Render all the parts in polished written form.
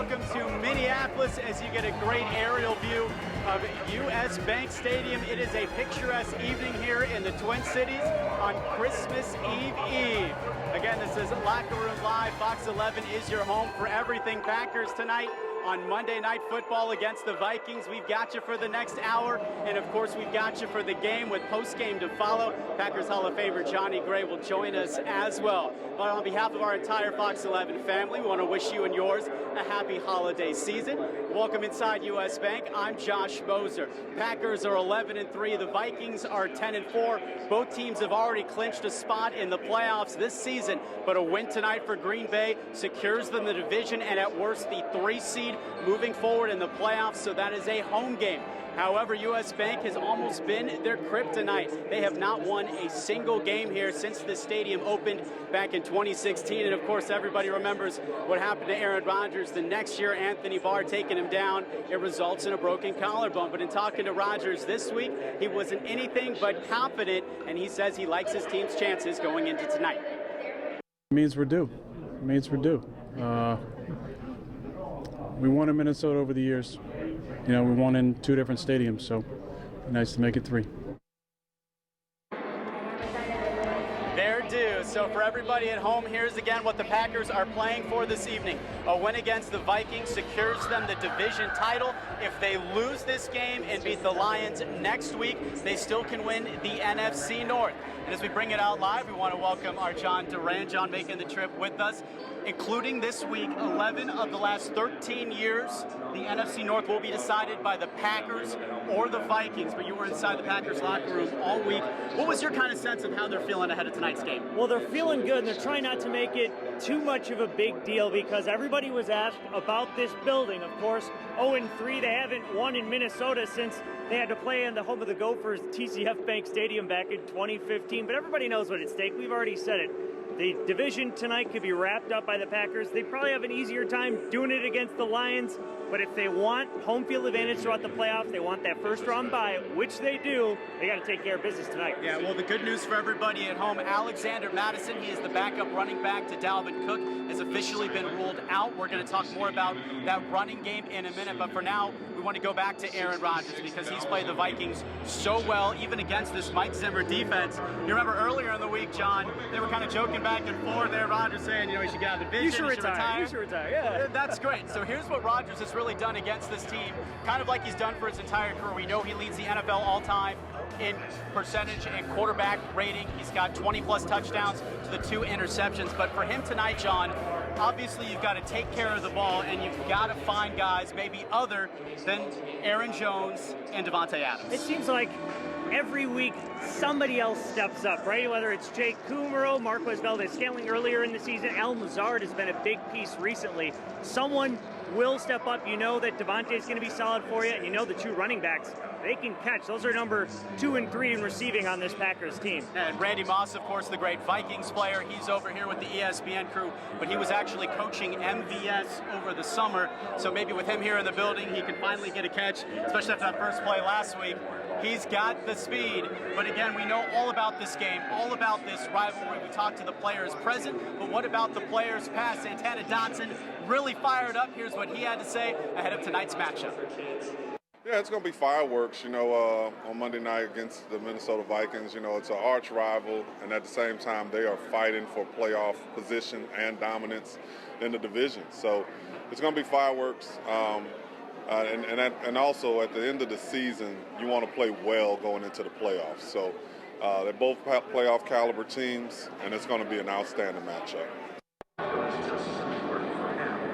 welcome to Minneapolis as you get a great aerial view of US Bank Stadium. It is a picturesque evening here in the Twin Cities on Christmas Eve. Again, this is Locker Room Live. Fox 11 is your home for everything Packers tonight on Monday Night Football against the Vikings. We've got you for the next hour, and of course we've got you for the game with post-game to follow. Packers Hall of Famer Johnny Gray will join us as well. But on behalf of our entire Fox 11 family, we want to wish you and yours a happy holiday season. Welcome inside US Bank. I'm Josh Moser. Packers are 11-3. The Vikings are 10-4. Both teams have already clinched a spot in the playoffs this season, but a win tonight for Green Bay secures them the division and at worst the 3 seed moving forward in the playoffs, so that is a home game. However, US Bank has almost been their kryptonite. They have not won a single game here since the stadium opened back in 2016. And of course, everybody remembers what happened to Aaron Rodgers the next year, Anthony Barr taking him down. It results in a broken collarbone. But in talking to Rodgers this week, he wasn't anything but confident, and he says he likes his team's chances going into tonight. It means we're due. It means we're due. We won in Minnesota over the years. You know, we won in 2 different stadiums, so nice to make it 3. They're due. So for everybody at home, here's again what the Packers are playing for this evening. A win against the Vikings secures them the division title. If they lose this game and beat the Lions next week, they still can win the NFC North. And as we bring it out live, we want to welcome our John Duran. John making the trip with us. Including this week, 11 of the last 13 years, the NFC North will be decided by the Packers or the Vikings, but you were inside the Packers locker room all week. What was your kind of sense of how they're feeling ahead of tonight's game? Well, they're feeling good, and they're trying not to make it too much of a big deal because everybody was asked about this building. Of course, 0-3, they haven't won in Minnesota since they had to play in the home of the Gophers, TCF Bank Stadium back in 2015, but everybody knows what at stake. We've already said it. The division tonight could be wrapped up by the Packers. They probably have an easier time doing it against the Lions, but if they want home field advantage throughout the playoffs, they want that first round bye, which they do, they got to take care of business tonight. Yeah, well, the good news for everybody at home, Alexander Madison, he is the backup running back to Dalvin Cook, has officially been ruled out. We're going to talk more about that running game in a minute, but for now, we want to go back to Aaron Rodgers because he's played the Vikings so well, even against this Mike Zimmer defense. You remember earlier in the week, John, they were kind of joking back and forth there, Rodgers saying, you know, he should get out of the division, you should retire, yeah. That's great. So here's what Rodgers has really done against this team, kind of like he's done for his entire career. We know he leads the NFL all-time in percentage and quarterback rating. He's got 20-plus touchdowns to the 2 interceptions. But for him tonight, John, obviously you've got to take care of the ball, and you've got to find guys maybe other than Aaron Jones and Devontae Adams. It seems like every week somebody else steps up, right? Whether it's Jake Kummerow, Marquez Valdez-Scantling earlier in the season, Al Lazard has been a big piece recently. Someone will step up. You know that Devontae is going to be solid for you, and you know the 2 running backs, they can catch. Those are number 2 and 3 in receiving on this Packers team. And Randy Moss, of course, the great Vikings player. He's over here with the ESPN crew, but he was actually coaching MVS over the summer. So maybe with him here in the building, he can finally get a catch, especially after that first play last week. He's got the speed, but again, we know all about this game, all about this rivalry. We talked to the players present, but what about the players past? Santana Dotson really fired up. Here's what he had to say ahead of tonight's matchup. Yeah, it's going to be fireworks, you know, on Monday night against the Minnesota Vikings. You know, it's an arch rival, and at the same time, they are fighting for playoff position and dominance in the division. So it's going to be fireworks. And also at the end of the season, you want to play well going into the playoffs. So they're both playoff caliber teams, and it's going to be an outstanding matchup.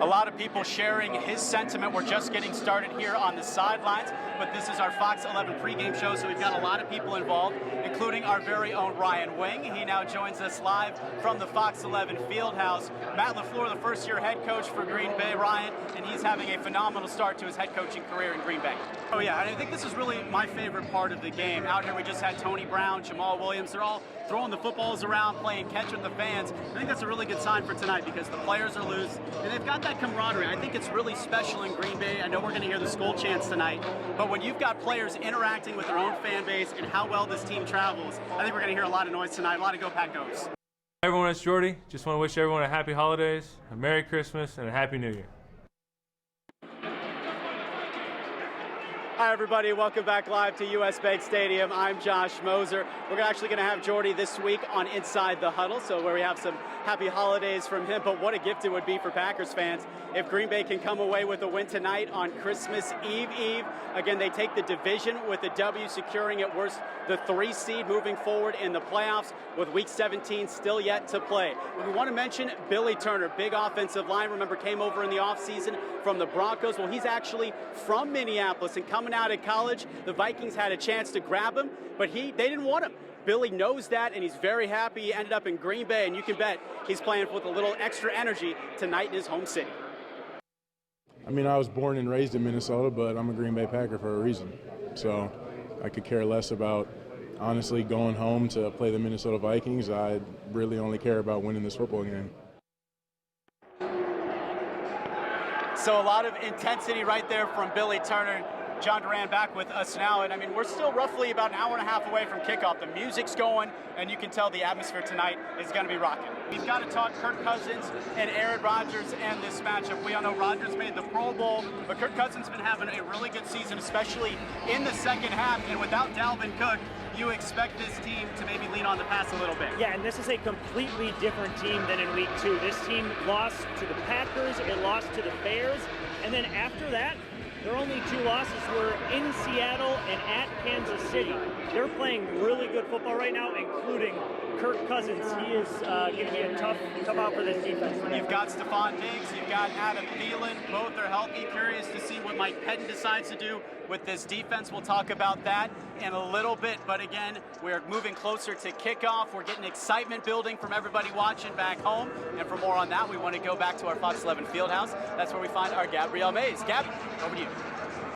A lot of people sharing his sentiment. We're just getting started here on the sidelines, but this is our Fox 11 pregame show, so we've got a lot of people involved, including our very own Ryan Wang. He now joins us live from the Fox 11 Fieldhouse. Matt LaFleur, the first-year head coach for Green Bay, Ryan, and he's having a phenomenal start to his head coaching career in Green Bay. Oh yeah, and I think this is really my favorite part of the game. Out here we just had Tony Brown, Jamal Williams. They're all throwing the footballs around, playing catch with the fans. I think that's a really good sign for tonight because the players are loose, and they've got that camaraderie. I think it's really special in Green Bay. I know we're going to hear the Skull chants tonight, but when you've got players interacting with their own fan base and how well this team travels, I think we're going to hear a lot of noise tonight, a lot of Go Pack Goes. Everyone, it's Jordy. Just want to wish everyone a happy holidays, a Merry Christmas, and a Happy New Year. Hi, everybody. Welcome back live to US Bank Stadium. I'm Josh Moser. We're actually going to have Jordy this week on Inside the Huddle, so where we have some happy holidays from him. But what a gift it would be for Packers fans if Green Bay can come away with a win tonight on Christmas Eve. Again, they take the division with the W, securing at worst the 3 seed moving forward in the playoffs with Week 17 still yet to play. We want to mention Billy Turner, big offensive line. Remember, came over in the offseason from the Broncos. Well, he's actually from Minneapolis, and coming out of college, the Vikings had a chance to grab him, but they didn't want him. Billy knows that, and he's very happy he ended up in Green Bay, and you can bet he's playing with a little extra energy tonight in his home city. I mean, I was born and raised in Minnesota, but I'm a Green Bay Packer for a reason. So I could care less about, honestly, going home to play the Minnesota Vikings. I really only care about winning this football game. So a lot of intensity right there from Billy Turner. John Duran back with us now, and I mean, we're still roughly about an hour and a half away from kickoff. The music's going, and you can tell the atmosphere tonight is going to be rocking. We've got to talk Kirk Cousins and Aaron Rodgers and this matchup. We all know Rodgers made the Pro Bowl, but Kirk Cousins has been having a really good season, especially in the second half, and without Dalvin Cook, you expect this team to maybe lean on the pass a little bit. Yeah, and this is a completely different team than in Week 2. This team lost to the Packers, it lost to the Bears, and then after that, their only 2 losses were in Seattle and at Kansas City. They're playing really good football right now, including Kirk Cousins. He is going to be a tough out for this defense. You've got Stephon Diggs, you've got Adam Thielen. Both are healthy. Curious to see what Mike Pettin decides to do with this defense. We'll talk about that in a little bit. But again, we're moving closer to kickoff. We're getting excitement building from everybody watching back home. And for more on that, we want to go back to our Fox 11 Fieldhouse. That's where we find our Gabrielle Mays. Gabby, over to you.